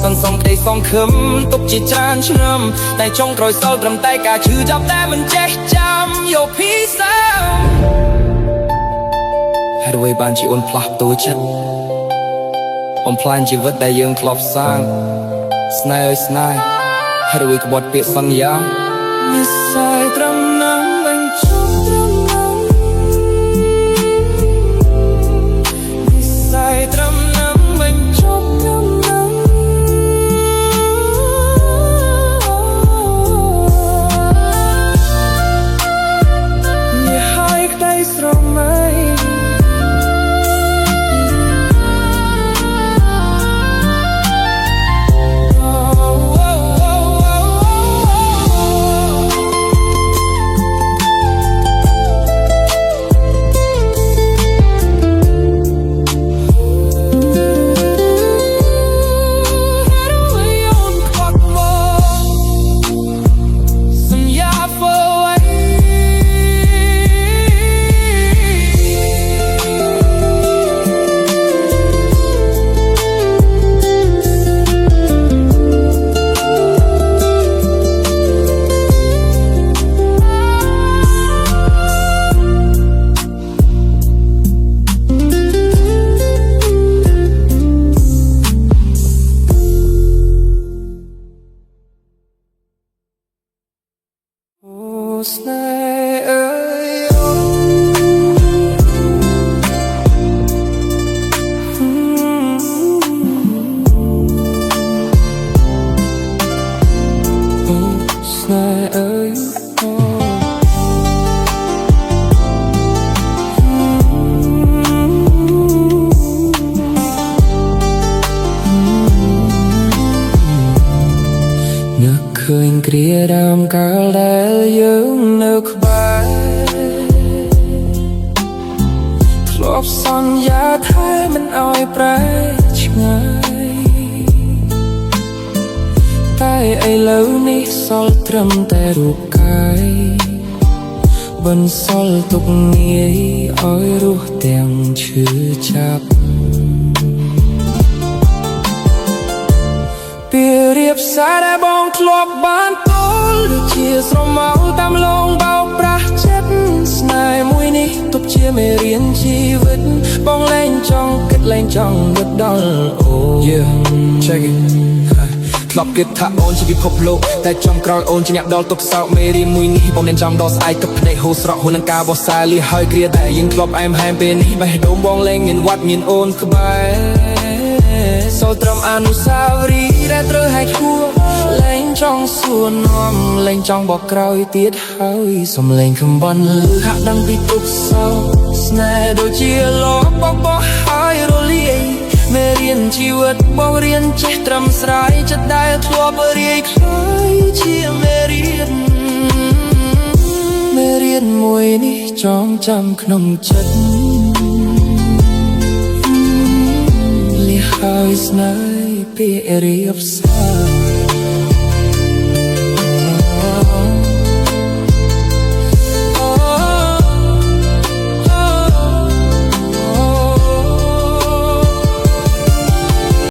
សន្សំក្តីសង្ឃឹមទុកជាច្រើនឆ្នាំតែចុងក្រោយសល់ត្រឹមតែការឈឺចាប់តែមិនចេះចាំយកភីសាហេតុអ្វីបានជាអូនផ្លាស់ប្ដូរចិត្តបំផ្លាញជីវិតដែលយើងធ្លាប់សាងស្នេហ៍អើយស្នេហ៍ហេតុអ្វីក្បត់ពាក្យសន្យានិស្ស័យត្រឹមណាស់មិនចង់ត្រឹមណាស់និស្ស័យត្រឹមណាស់មិនចង់ត្រឹមណាស់នេះហើយក្តីស្រមៃស្នេហ៍អើយស្នេហ៍អើយនឹកឃើញគ្រាដើមកាលដែលយើងនៅក្បែរធ្លាប់សន្យាថាមិនអោយប្រែឆ្ងាយតែឥឡូវនេះសល់ត្រឹមតែរូបកាយបន្សល់ទុកងាយឲ្យរស់ទាំងឈឺចាប់ពីរៀបសារដែលបងធ្លាប់បានពោលដូចជាស្រមោលតាមលងបោកប្រាស់ចិត្តស្នេហ៍មួយនេះទុកជាមេរៀនជីវិតបងលែងចង់គិតលែងចង់នឹកដល់អូcheck it ធ្លាប់គិតថាអូនជាពិភពលោកតែចំក្រោយអូនជាអ្នកដល់ទុកសោកមេរៀនមួយនេះបងnênចាំដល់ស្អែកទឹកភ្នែកហូរស្រក់ហូរនឹងការបោះសាលីហើយគ្រាដែលយើងធ្លាប់អែមហែមពេលនេះបេះដូងបងលែងមានវត្តមានអូនក្បែរសល់ត្រឹមអនុស្សាវរីយ៍ដែលត្រូវហែកហួរលែងចង់សួរនាំលែងចង់បកក្រោយទៀតហើយសំឡេងខំបន់លឺហាក់ដឹងពីទុកសោកស្នេហ៍ដូចជាលោកបោះហើយរលាយមេរៀនជីវិតបងរៀនចេះត្រឹមស្រ័យចិត្តដែលធ្លាប់រាយខ្លាយជាមេរៀនមួយនេះចងចាំក្នុងចិត្តហើយស្នេហ៍ពាក្យរៀបសារ